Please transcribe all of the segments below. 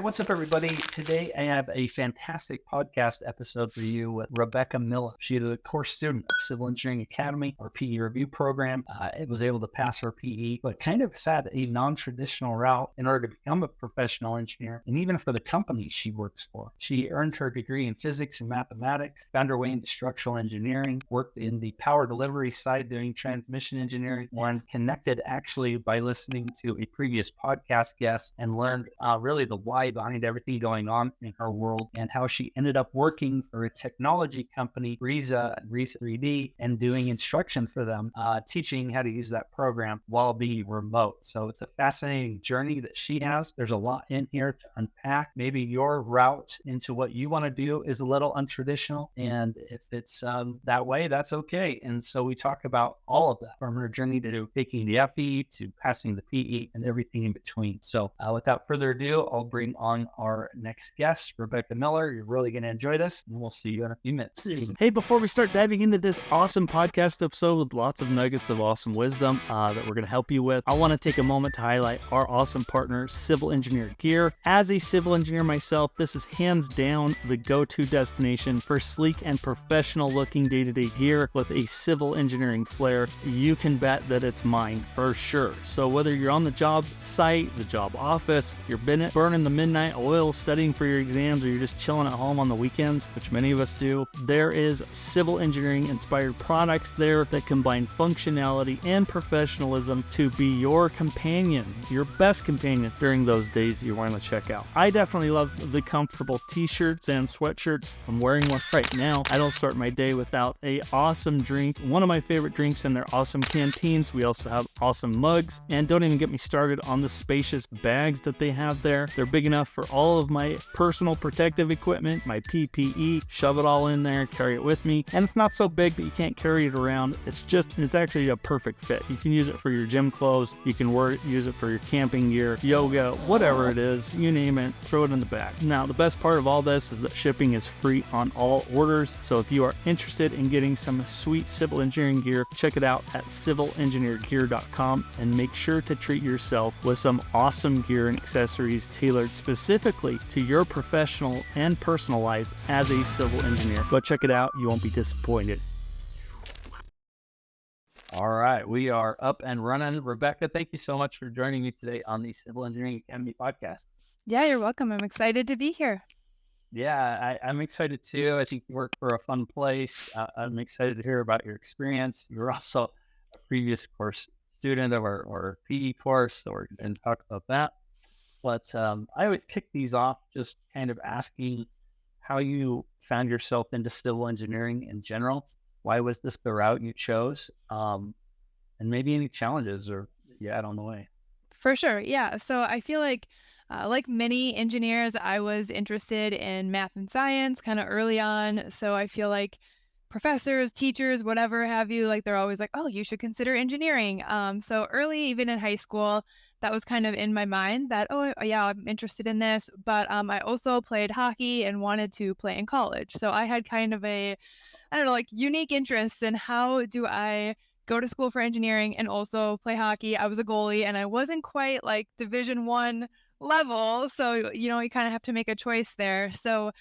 what's up, everybody? Today, I have a fantastic podcast episode for you with Rebecca Miller. She is a course student at Civil Engineering Academy, our PE review program. Was able to pass her PE, but kind of had a non-traditional route in order to become a professional engineer, and even for the company she works for. She earned her degree in physics and mathematics, found her way into structural engineering, worked in the power delivery side doing transmission engineering, and connected actually by listening to a previous podcast guest and learned really the why behind everything going on in her world and how she ended up working for a technology company, Reza 3D, and doing instruction for them, teaching how to use that program while being remote. So it's a fascinating journey that she has. There's a lot in here to unpack. Maybe your route into what you want to do is a little untraditional. And if it's that way, that's okay. And so we talk about all of that from her journey to taking the FE to passing the PE and everything in between. So without further ado, I'll bring on our next guest, Rebecca Miller. You're really going to enjoy this, and we'll see you in a few minutes. Hey, before we start diving into this awesome podcast episode with lots of nuggets of awesome wisdom that we're going to help you with, I want to take a moment to highlight our awesome partner, Civil Engineer Gear. As a civil engineer myself, this is hands down the go-to destination for sleek and professional looking day-to-day gear with a civil engineering flair. You can bet that it's mine for sure. So whether you're on the job site, the job office, you're burning the midnight oil studying for your exams, or you're just chilling at home on the weekends, which many of us do, there is civil engineering inspired products there that combine functionality and professionalism to be your companion, your best companion during those days you want to check out. I definitely love the comfortable t-shirts and sweatshirts. I'm wearing one right now. I don't start my day without a awesome drink. One of my favorite drinks in their awesome canteens. We also have awesome mugs, and don't even get me started on the spacious bags that they have there. They're big enough for all of my personal protective equipment, my PPE, shove it all in there, carry it with me. And it's not so big that you can't carry it around. It's actually a perfect fit. You can use it for your gym clothes. You can use it for your camping gear, yoga, whatever it is, you name it, throw it in the bag. Now, the best part of all this is that shipping is free on all orders. So if you are interested in getting some sweet civil engineering gear, check it out at civilengineergear.com and make sure to treat yourself with some awesome gear and accessories tailored specifically to your professional and personal life as a civil engineer. Go check it out. You won't be disappointed. All right, we are up and running. Rebecca, thank you so much for joining me today on the Civil Engineering Academy podcast. Yeah, you're welcome. I'm excited to be here. Yeah, I'm excited too. I think you work for a fun place. I'm excited to hear about your experience. You're also a previous course student of our PE course, so we're going to talk about that. But I always kick these off just kind of asking how you found yourself into civil engineering in general. Why was this the route you chose? And maybe any challenges or on the way. For sure. Yeah. So I feel like many engineers, I was interested in math and science kind of early on. So I feel like professors, teachers, whatever have you, like they're always like, oh, you should consider engineering. So early, even in high school, that was kind of in my mind that, oh, yeah, I'm interested in this. But I also played hockey and wanted to play in college. So I had kind of unique interests in how do I go to school for engineering and also play hockey. I was a goalie and I wasn't quite like Division I level. So, you kind of have to make a choice there. So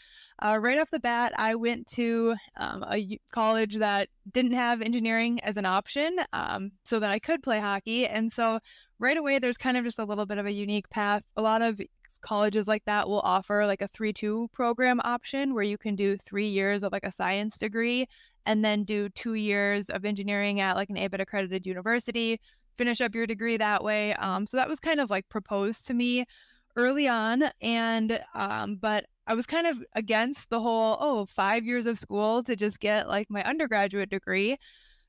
right off the bat, I went to a college that didn't have engineering as an option so that I could play hockey. And so right away, there's kind of just a little bit of a unique path. A lot of colleges like that will offer like a 3-2 program option where you can do 3 years of like a science degree and then do 2 years of engineering at like an ABET accredited university, finish up your degree that way. So that was kind of like proposed to me early on. And but I was kind of against the whole, 5 years of school to just get like my undergraduate degree.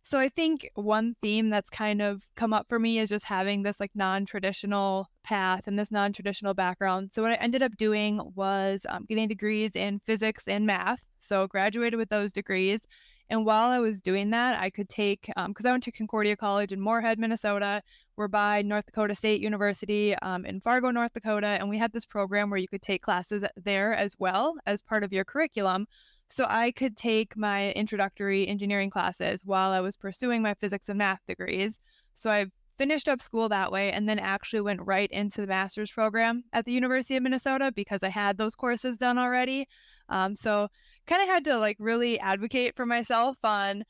So I think one theme that's kind of come up for me is just having this like non-traditional path and this non-traditional background. So what I ended up doing was getting degrees in physics and math. So graduated with those degrees. And while I was doing that, I could take, because I went to Concordia College in Moorhead, Minnesota. We're by North Dakota State University in Fargo, North Dakota. And we had this program where you could take classes there as well as part of your curriculum. So I could take my introductory engineering classes while I was pursuing my physics and math degrees. So I finished up school that way, and then actually went right into the master's program at the University of Minnesota because I had those courses done already. So kind of had to like really advocate for myself on,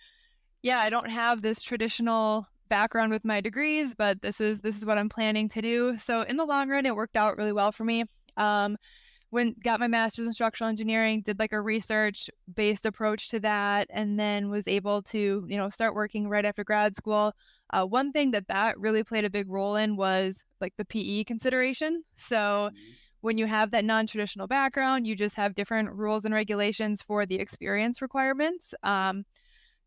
yeah, I don't have this traditional background with my degrees, but this is what I'm planning to do. So in the long run, it worked out really well for me. Got my master's in structural engineering, did like a research based approach to that, and then was able to, start working right after grad school. One thing that really played a big role in was like the PE consideration. So when you have that non-traditional background, you just have different rules and regulations for the experience requirements.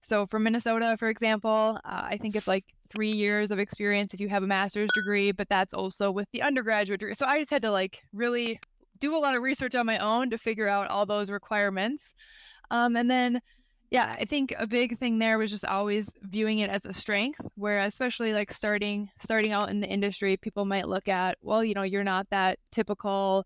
So for Minnesota, for example, I think it's like 3 years of experience if you have a master's degree, but that's also with the undergraduate degree. So I just had to like really do a lot of research on my own to figure out all those requirements. And then, yeah, I think a big thing there was just always viewing it as a strength, where especially like starting out in the industry, people might look at, well, you're not that typical,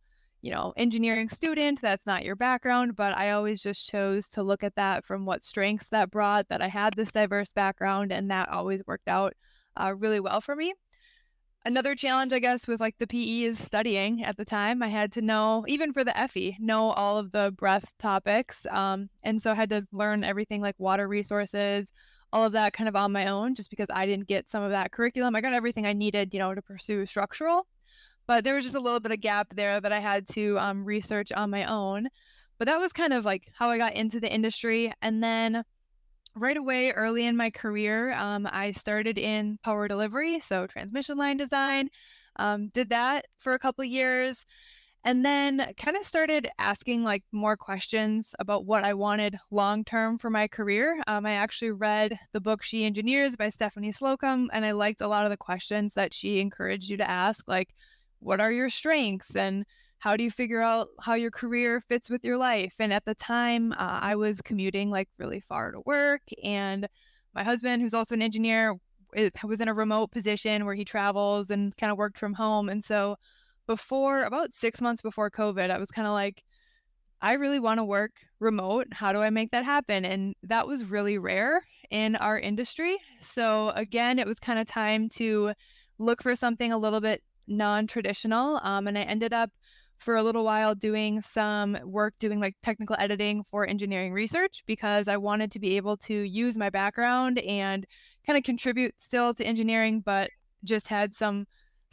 engineering student. That's not your background. But I always just chose to look at that from what strengths that brought, that I had this diverse background, and that always worked out really well for me. Another challenge, I guess, with like the PE is studying at the time. I had to know, even for the FE, know all of the breadth topics. And so I had to learn everything like water resources, all of that kind of on my own, just because I didn't get some of that curriculum. I got everything I needed, to pursue structural, but there was just a little bit of gap there that I had to research on my own. But that was kind of like how I got into the industry. And then right away, early in my career, I started in power delivery, so transmission line design. Did that for a couple of years, and then kind of started asking like more questions about what I wanted long term for my career. I actually read the book She Engineers by Stephanie Slocum, and I liked a lot of the questions that she encouraged you to ask, like what are your strengths and how do you figure out how your career fits with your life? And at the time, I was commuting like really far to work. And my husband, who's also an engineer, was in a remote position where he travels and kind of worked from home. And so about 6 months before COVID, I was kind of like, I really want to work remote. How do I make that happen? And that was really rare in our industry. So again, it was kind of time to look for something a little bit non-traditional. And I ended up for a little while doing some work doing like technical editing for engineering research, because I wanted to be able to use my background and kind of contribute still to engineering, but just had some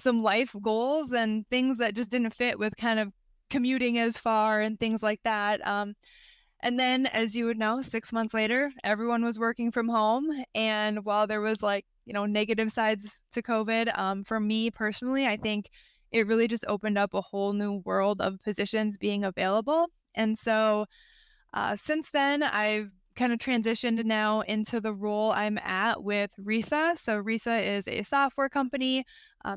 life goals and things that just didn't fit with kind of commuting as far and things like that. And then, as you would know, 6 months later, everyone was working from home. And while there was like, negative sides to COVID, for me personally, I think it really just opened up a whole new world of positions being available. And so since then, I've kind of transitioned now into the role I'm at with RISA. So RISA is a software company.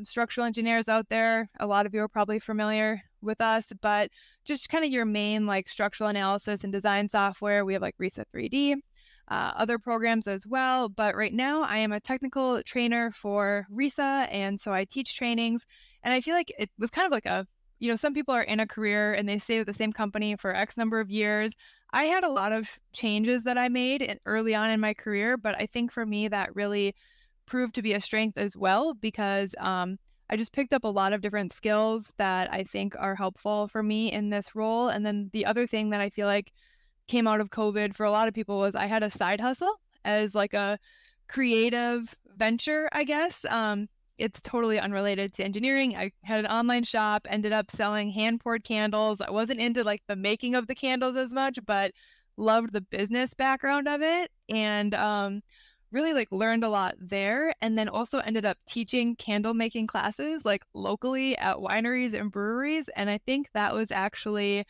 Structural engineers out there, a lot of you are probably familiar with us, but just kind of your main like structural analysis and design software. We have like RISA 3D, other programs as well. But right now I am a technical trainer for RISA. And so I teach trainings, and I feel like it was kind of like some people are in a career and they stay with the same company for X number of years. I had a lot of changes that I made early on in my career, but I think for me that really proved to be a strength as well, because I just picked up a lot of different skills that I think are helpful for me in this role. And then the other thing that I feel like came out of COVID for a lot of people was I had a side hustle as like a creative venture, I guess. It's totally unrelated to engineering. I had an online shop, ended up selling hand-poured candles. I wasn't into like the making of the candles as much, but loved the business background of it, and really like learned a lot there. And then also ended up teaching candle making classes like locally at wineries and breweries. And I think that was actually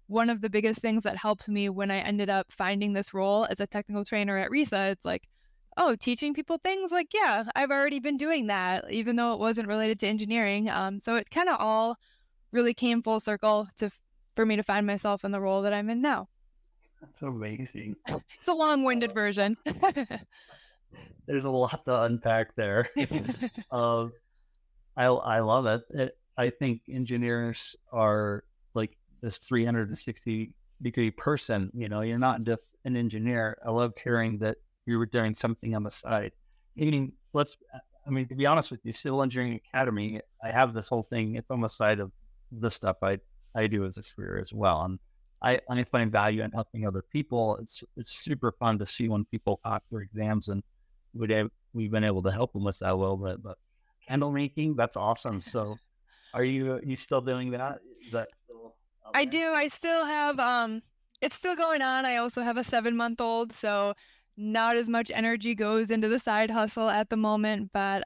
one of the biggest things that helped me when I ended up finding this role as a technical trainer at RISA. It's like, oh, teaching people things, like, yeah, I've already been doing that, even though it wasn't related to engineering. So it kind of all really came full circle for me to find myself in the role that I'm in now. That's amazing. It's a long-winded version. There's a lot to unpack there. I love it. I think engineers are like this 360-degree person. You're not just an engineer. I love hearing that you were doing something on the side. I mean, to be honest with you, Civil Engineering Academy, I have this whole thing. It's on the side of the stuff I do as a career as well. And I find value in helping other people. It's super fun to see when people pass their exams, and we've been able to help them with that a little bit. But candle making, that's awesome. So are you still doing that? Is that still out I there? do. I still have it's still going on. I also have a 7-month-old, so not as much energy goes into the side hustle at the moment, but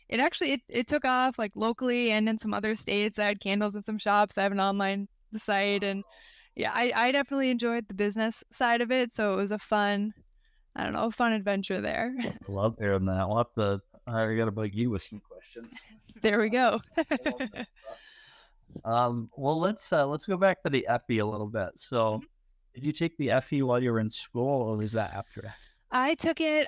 it actually it took off like locally and in some other states. I had candles in some shops. I have an online site, and yeah, I definitely enjoyed the business side of it, so it was a fun, I don't know, a fun adventure there. I love hearing that. I got to bug you with some questions. There we go. I love that stuff. Well, let's go back to the FE a little bit. So, did you take the FE while you were in school, or was that after? I took it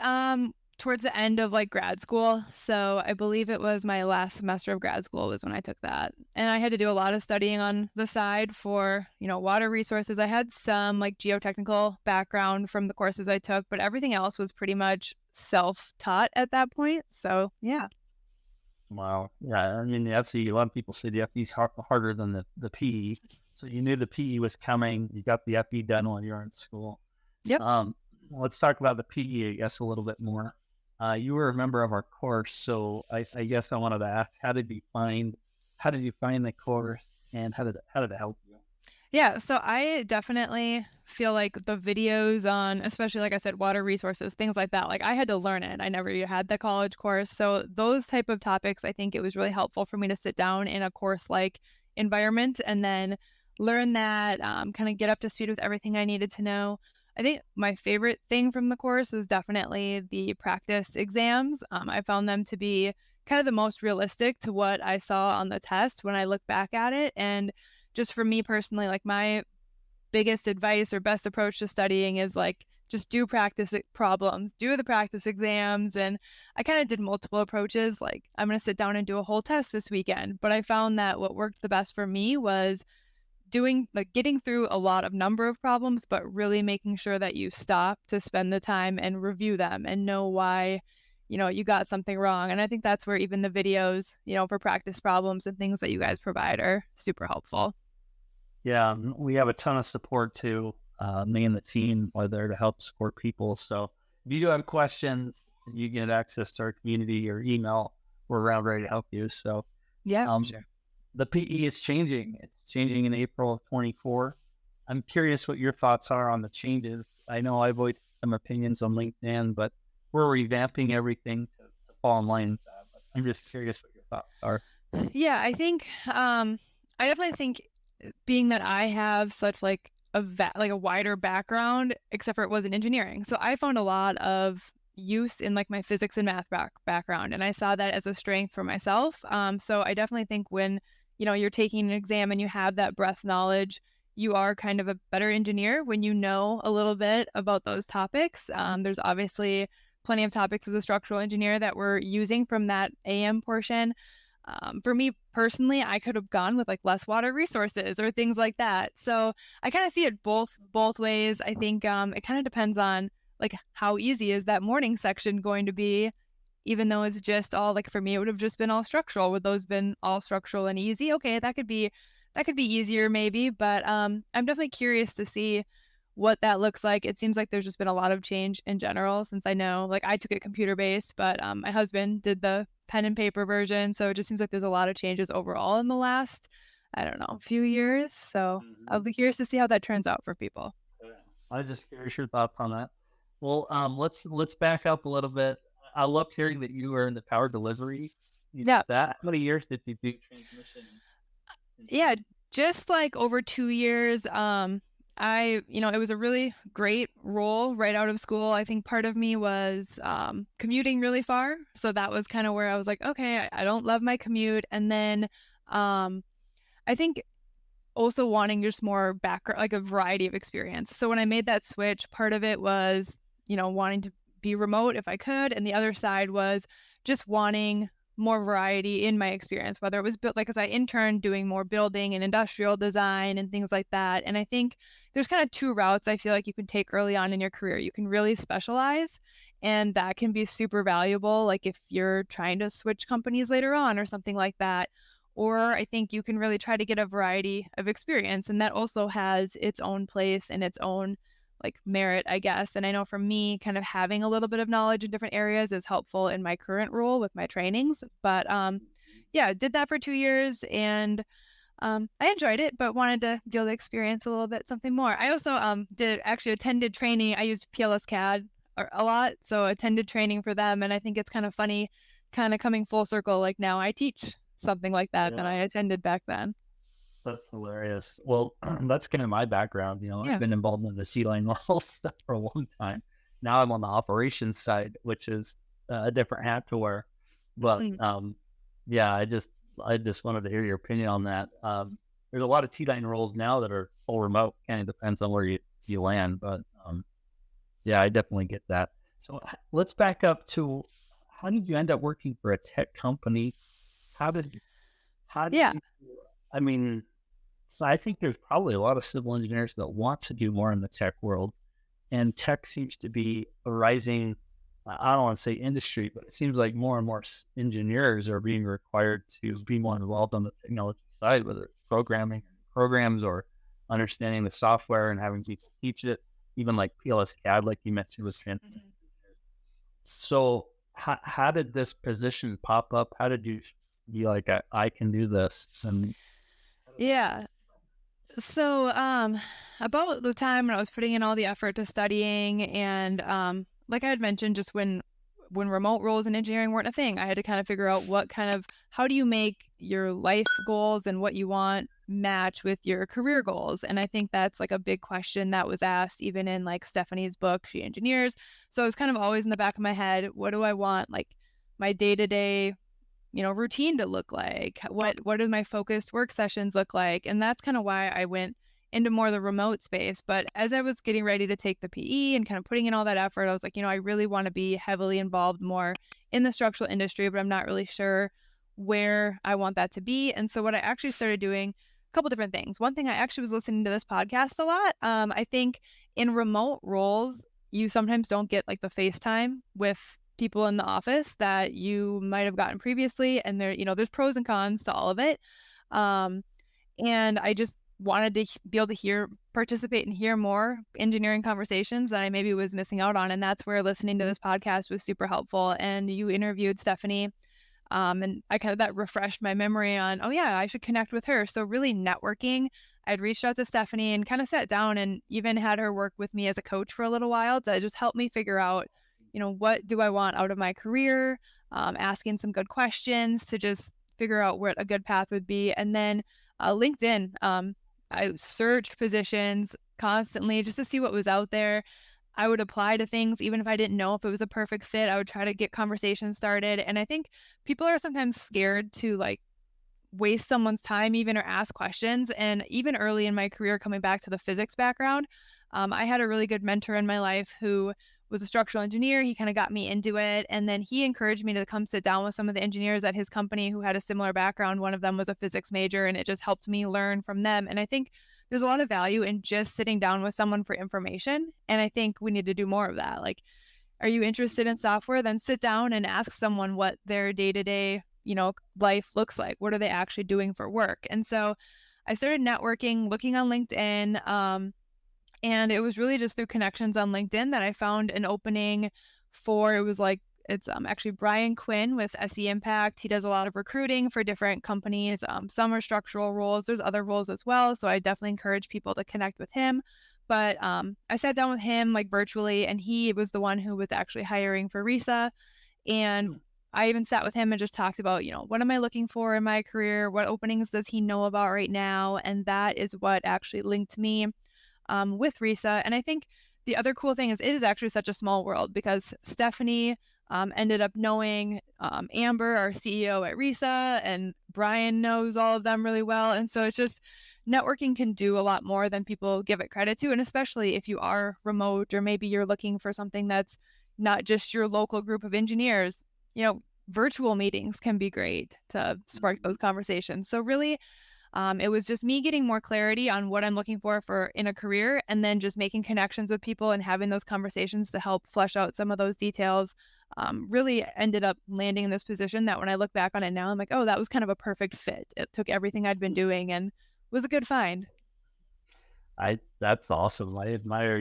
towards the end of like grad school. So I believe it was my last semester of grad school was when I took that. And I had to do a lot of studying on the side for, water resources. I had some like geotechnical background from the courses I took, but everything else was pretty much self-taught at that point. So yeah. Wow. Yeah. I mean, the FE, a lot of people say the FE is harder than the PE. So you knew the PE was coming. You got the FE done while you were in school. Yep. Let's talk about the PE, I guess, a little bit more. You were a member of our course, so I guess I wanted to ask, how did you find the course, and how did it help you? Yeah, so I definitely feel like the videos on, especially like I said, water resources, things like that, like I had to learn it. I never had the college course. So those type of topics, I think it was really helpful for me to sit down in a course like environment and then learn that, kind of get up to speed with everything I needed to know. I think my favorite thing from the course is definitely the practice exams. I found them to be kind of the most realistic to what I saw on the test when I look back at it. And just for me personally, like my biggest advice or best approach to studying is like just do practice problems, do the practice exams. And I kind of did multiple approaches. Like I'm going to sit down and do a whole test this weekend. But I found that what worked the best for me was getting through a lot of number of problems, but really making sure that you stop to spend the time and review them and know why, you got something wrong. And I think that's where even the videos, for practice problems and things that you guys provide are super helpful. Yeah, we have a ton of support too. Me and the team are there to help support people. So if you do have questions, you get access to our community or email. We're around ready to help you. So Yeah, sure. the PE is changing. It's changing in April of 24. I'm curious what your thoughts are on the changes. I know I voiced some opinions on LinkedIn, but we're revamping everything to fall in line with that. But I'm just curious what your thoughts are. Yeah, I think I definitely think being that I have such like a wider background, except for it was in engineering. So I found a lot of use in like my physics and math background, and I saw that as a strength for myself. So I definitely think when you're taking an exam and you have that breadth knowledge, you are kind of a better engineer when you know a little bit about those topics. There's obviously plenty of topics as a structural engineer that we're using from that AM portion. For me personally, I could have gone with like less water resources or things like that. So I kind of see it both ways. I think it kind of depends on like how easy is that morning section going to be, even though it's just all like for me, it would have just been all structural. Would those been all structural and easy? Okay, that could be easier maybe, but I'm definitely curious to see what that looks like. It seems like there's just been a lot of change in general since I know, like I took it computer based, but my husband did the pen and paper version. So it just seems like there's a lot of changes overall in the last, I don't know, few years. So I'll be curious to see how that turns out for people. I'm just curious your thoughts on that. Well, let's back up a little bit. I love hearing that you were in the power delivery. Yeah. How many years did you do transmission? Yeah, just like over 2 years. It was a really great role right out of school. I think part of me was commuting really far. So that was kind of where I was like, okay, I don't love my commute. And then I think also wanting just more background, like a variety of experience. So when I made that switch, part of it was, wanting to be remote if I could. And the other side was just wanting more variety in my experience, whether it was built, like as I interned doing more building and industrial design and things like that. And I think there's kind of two routes I feel like you can take early on in your career. You can really specialize And that can be super valuable, like if you're trying to switch companies later on or something like that. Or I think you can really try to get a variety of experience. And that also has its own place and its own like merit, I guess. And I know for me, kind of having a little bit of knowledge in different areas is helpful in my current role with my trainings. But yeah, did that for 2 years, and I enjoyed it, but wanted to feel the experience a little bit, something more. I also attended training. I used PLS CAD a lot, so attended training for them. And I think it's kind of funny, kind of coming full circle. Like now I teach something like that I attended back then. That's hilarious. Well, that's kind of my background. Yeah. I've been involved in the sea line level stuff for a long time. Now I'm on the operations side, which is a different hat to wear. But yeah, I just wanted to hear your opinion on that. There's a lot of T-line roles now that are full remote. Kind of depends on where you land, but yeah, I definitely get that. So let's back up to, how did you end up working for a tech company? How did Yeah. I mean, so I think there's probably a lot of civil engineers that want to do more in the tech world, and tech seems to be a rising, I don't want to say industry, but it seems like more and more engineers are being required to be more involved on the technology side, whether it's programming programs or understanding the software and having people teach it, even like PLS CAD, like you mentioned, was fantastic. So how did this position pop up? How did you be like, I can do this? And Yeah. So, about the time when I was putting in all the effort to studying, and like I had mentioned, just when remote roles in engineering weren't a thing, I had to kind of figure out how do you make your life goals and what you want match with your career goals. And I think that's like a big question that was asked even in like Stephanie's book, She Engineers. So it was kind of always in the back of my head, what do I want like my day-to-day routine to look like? What do my focused work sessions look like? And that's kind of why I went into more of the remote space. But as I was getting ready to take the PE and kind of putting in all that effort, I was like, I really want to be heavily involved more in the structural industry, but I'm not really sure where I want that to be. And so what I actually started doing, a couple different things. One thing, I actually was listening to this podcast a lot. I think in remote roles, you sometimes don't get like the FaceTime with people in the office that you might have gotten previously. And there's pros and cons to all of it. And I just wanted to be able to participate and hear more engineering conversations that I maybe was missing out on. And that's where listening to this podcast was super helpful. And you interviewed Stephanie. And that refreshed my memory on, oh yeah, I should connect with her. So really networking, I'd reached out to Stephanie and kind of sat down and even had her work with me as a coach for a little while to just help me figure out, what do I want out of my career? Asking some good questions to just figure out what a good path would be. And then LinkedIn, I searched positions constantly just to see what was out there. I would apply to things even if I didn't know if it was a perfect fit. I would try to get conversations started. And I think people are sometimes scared to like waste someone's time even or ask questions. And even early in my career, coming back to the physics background, I had a really good mentor in my life who was a structural engineer. He kind of got me into it. And then he encouraged me to come sit down with some of the engineers at his company who had a similar background. One of them was a physics major, and it just helped me learn from them. And I think there's a lot of value in just sitting down with someone for information. And I think we need to do more of that. Like, are you interested in software? Then sit down and ask someone what their day-to-day, life looks like. What are they actually doing for work? And so I started networking, looking on LinkedIn. And it was really just through connections on LinkedIn that I found an opening for, it's actually Brian Quinn with SE Impact. He does a lot of recruiting for different companies. Some are structural roles. There's other roles as well. So I definitely encourage people to connect with him. But I sat down with him like virtually, and he was the one who was actually hiring for RISA. And I even sat with him and just talked about, what am I looking for in my career? What openings does he know about right now? And that is what actually linked me with RISA. And I think the other cool thing is it is actually such a small world, because Stephanie ended up knowing Amber, our CEO at RISA, and Brian knows all of them really well. And so it's just, networking can do a lot more than people give it credit to. And especially if you are remote, or maybe you're looking for something that's not just your local group of engineers, virtual meetings can be great to spark those conversations. So really, It was just me getting more clarity on what I'm looking for in a career, and then just making connections with people and having those conversations to help flesh out some of those details. Really ended up landing in this position that when I look back on it now, I'm like, oh, that was kind of a perfect fit. It took everything I'd been doing and was a good find. That's awesome. I admire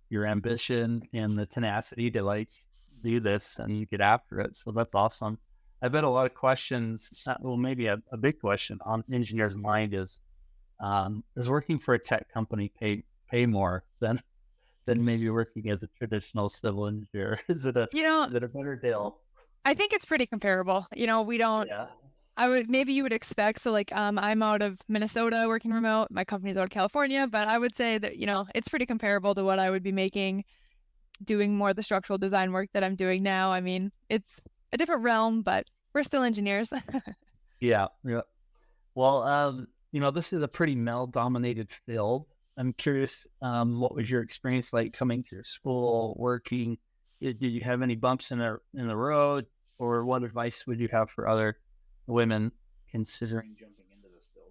your ambition and the tenacity to like do this and get after it. So that's awesome. I bet a lot of questions, well, maybe a big question on engineers' mind is working for a tech company pay more than maybe working as a traditional civil engineer? Is it You know, a better deal? I think it's pretty comparable. We don't Yeah. maybe you would expect. So like, I'm out of Minnesota working remote. My company's out of California, but I would say that, it's pretty comparable to what I would be making doing more of the structural design work that I'm doing now. I mean, it's a different realm, but we're still engineers. Yeah. Yeah. Well, this is a pretty male-dominated field. I'm curious, what was your experience like coming to school, working? Did you have any bumps in the road, or what advice would you have for other women considering jumping into this field?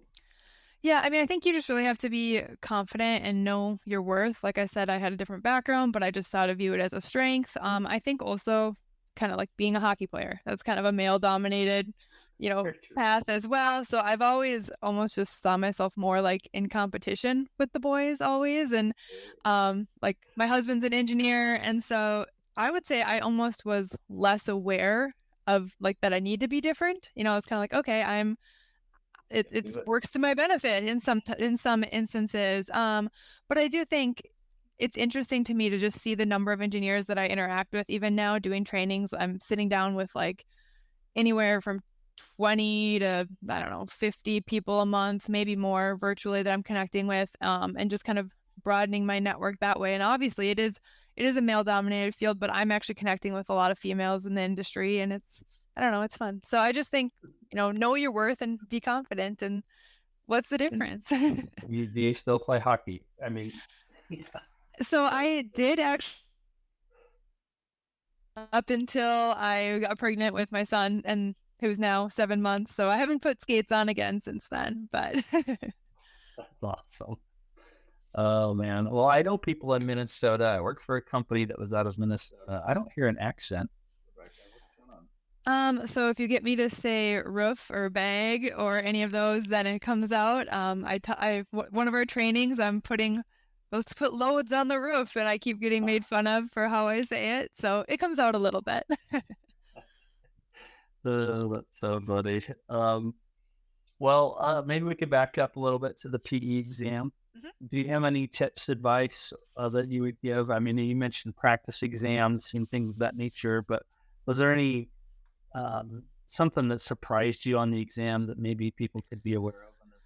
Yeah, I mean, I think you just really have to be confident and know your worth. Like I said, I had a different background, but I just thought to view it as a strength. I think also kind of like being a hockey player. That's kind of a male dominated, Very true. path as well. So I've always almost just saw myself more like in competition with the boys always. And like my husband's an engineer. And so I would say I almost was less aware of like that I need to be different. I was kind of like, okay, it Do it. works to my benefit in some instances. But I do think it's interesting to me to just see the number of engineers that I interact with. Even now doing trainings, I'm sitting down with like anywhere from 20 to, I don't know, 50 people a month, maybe more virtually, that I'm connecting with, and just kind of broadening my network that way. And obviously it is a male dominated field, but I'm actually connecting with a lot of females in the industry, and I don't know, it's fun. So I just think, know your worth and be confident, and what's the difference? Do you still play hockey? I mean, yeah. So I did actually up until I got pregnant with my son, and who's now 7 months. So I haven't put skates on again since then, but That's awesome. Oh man. Well, I know people in Minnesota. I worked for a company that was out of Minnesota. I don't hear an accent. Rebecca, what's going on? So if you get me to say roof or bag or any of those, then it comes out. One of our trainings, let's put loads on the roof, and I keep getting made fun of for how I say it. So it comes out a little bit. That's so funny. Well, maybe we could back up a little bit to the PE exam. Mhm. Do you have any tips, advice that you would give? I mean, you mentioned practice exams and things of that nature, but was there any something that surprised you on the exam that maybe people could be aware of when they're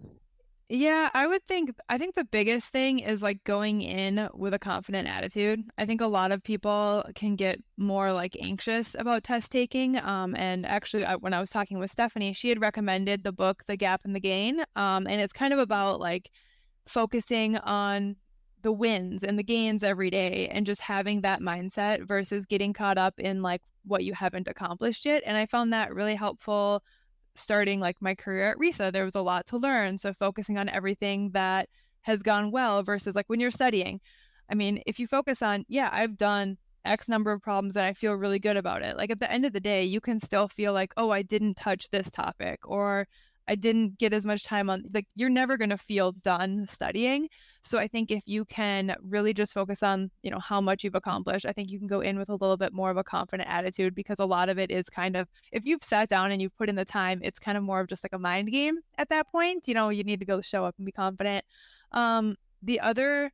preparing? Yeah, I think the biggest thing is like going in with a confident attitude. I think a lot of people can get more like anxious about test taking. And actually, when I was talking with Stephanie, she had recommended the book The Gap and the Gain. And it's kind of about like focusing on the wins and the gains every day and just having that mindset versus getting caught up in like what you haven't accomplished yet. And I found that really helpful starting like my career at RISA. There was a lot to learn. So focusing on everything that has gone well versus like when you're studying. I mean, if you focus on, yeah, I've done X number of problems and I feel really good about it. Like at the end of the day, you can still feel like, oh, I didn't touch this topic, or I didn't get as much time on, like, you're never going to feel done studying. So I think if you can really just focus on, how much you've accomplished, I think you can go in with a little bit more of a confident attitude, because a lot of it is kind of, if you've sat down and you've put in the time, it's kind of more of just like a mind game at that point. You need to go show up and be confident. The other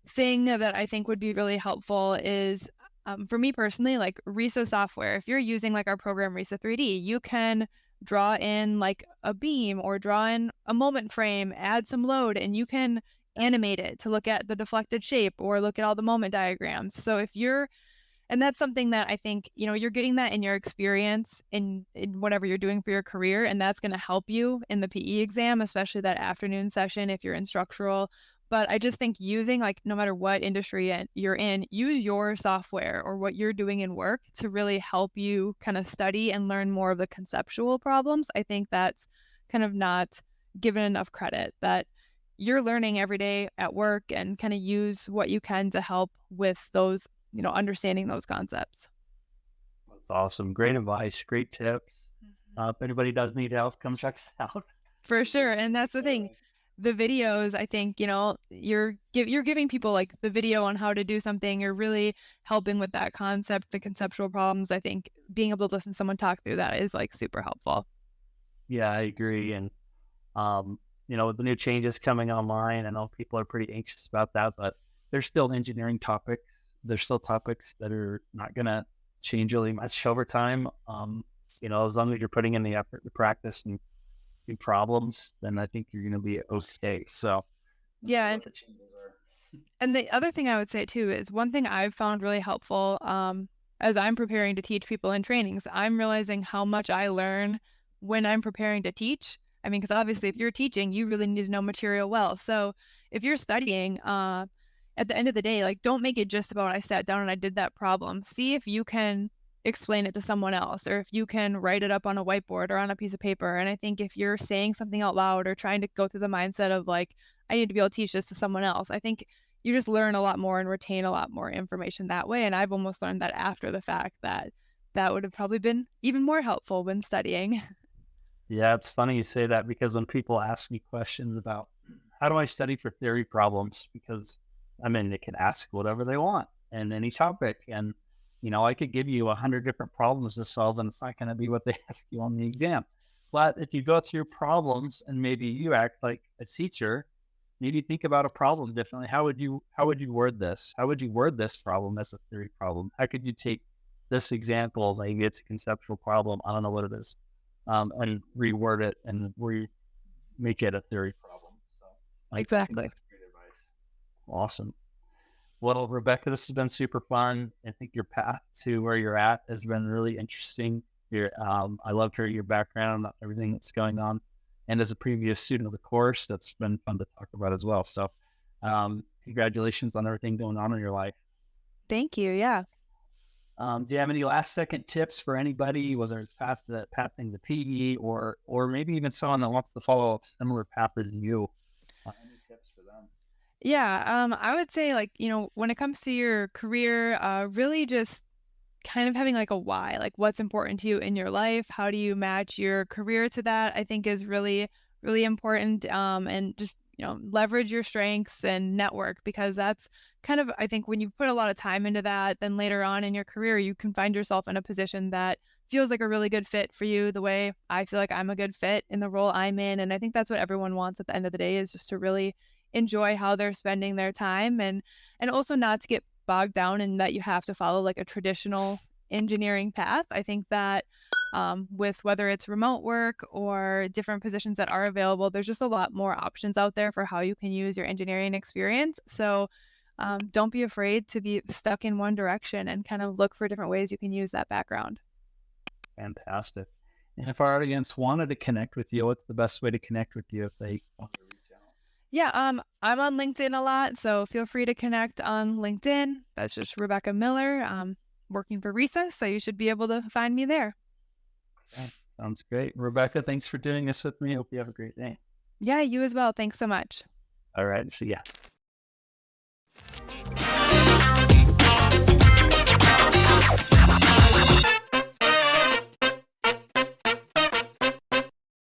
thing that I think would be really helpful is, for me personally, like RISA software. If you're using like our program RISA 3D, you can draw in like a beam or draw in a moment frame, add some load, and you can animate it to look at the deflected shape or look at all the moment diagrams. So and that's something that I think, you're getting that in your experience in whatever you're doing for your career. And that's going to help you in the PE exam, especially that afternoon session if you're in structural. But I just think using, like, no matter what industry you're in, use your software or what you're doing in work to really help you kind of study and learn more of the conceptual problems. I think that's kind of not given enough credit, that you're learning every day at work and kind of use what you can to help with those, understanding those concepts. That's awesome. Great advice. Great tips. Mhm. If anybody does need help, come check us out. For sure. And that's the thing. The videos, I think, you're giving people like the video on how to do something. You're really helping with that concept, the conceptual problems. I think being able to listen to someone talk through that is like super helpful. Yeah, I agree. And, with the new changes coming online, I know people are pretty anxious about that, but there's still engineering topics. There's still topics that are not going to change really much over time. As long as you're putting in the effort to practice and do problems, then I think you're going to be okay. So, no matter Yeah. what the changes are. And the other thing I would say too is one thing I've found really helpful as I'm preparing to teach people in trainings, I'm realizing how much I learn when I'm preparing to teach. I mean, because obviously if you're teaching, you really need to know material well. So if you're studying, at the end of the day, like don't make it just about I sat down and I did that problem. See if you can explain it to someone else, or if you can write it up on a whiteboard or on a piece of paper. And I think if you're saying something out loud or trying to go through the mindset of like, I need to be able to teach this to someone else, I think you just learn a lot more and retain a lot more information that way. And I've almost learned that after the fact that would have probably been even more helpful when studying. Yeah, it's funny you say that because when people ask me questions about how do I study for theory problems, because they can ask whatever they want and any topic. And, I could give you 100 different problems to solve and it's not going to be what they ask you on the exam. But if you go through problems and maybe you act like a teacher, maybe think about a problem differently. How would you word this? How would you word this problem as a theory problem? How could you take this example, maybe it's a conceptual problem, I don't know what it is, and reword it and make it a theory problem. So I think Exactly. that's great advice. Awesome. Well, Rebecca, this has been super fun. I think your path to where you're at has been really interesting. I loved hearing your background, everything that's going on. And as a previous student of the course, that's been fun to talk about as well. So congratulations on everything going on in your life. Thank you. Yeah. Do you have any last second tips for anybody, whether it's pathing the PE or maybe even someone that wants to follow a similar path as you? Any tips for them? Yeah. I would say like, when it comes to your career, really just kind of having like a why, like what's important to you in your life. How do you match your career to that? I think is really, really important. And just, leverage your strengths and network, because that's kind of, I think when you've put a lot of time into that, then later on in your career, you can find yourself in a position that feels like a really good fit for you, the way I feel like I'm a good fit in the role I'm in. And I think that's what everyone wants at the end of the day, is just to really enjoy how they're spending their time, and also not to get bogged down in that you have to follow like a traditional engineering path. I think that with whether it's remote work or different positions that are available, there's just a lot more options out there for how you can use your engineering experience. So don't be afraid to be stuck in one direction and kind of look for different ways you can use that background. Fantastic. And if our audience wanted to connect with you, what's the best way to connect with you if they want to reach out? Yeah, I'm on LinkedIn a lot, so feel free to connect on LinkedIn. That's just Rebecca Miller, working for RISA, so you should be able to find me there. Okay. Sounds great. Rebecca, thanks for doing this with me. Hope you have a great day. Yeah, you as well. Thanks so much. All right. See ya.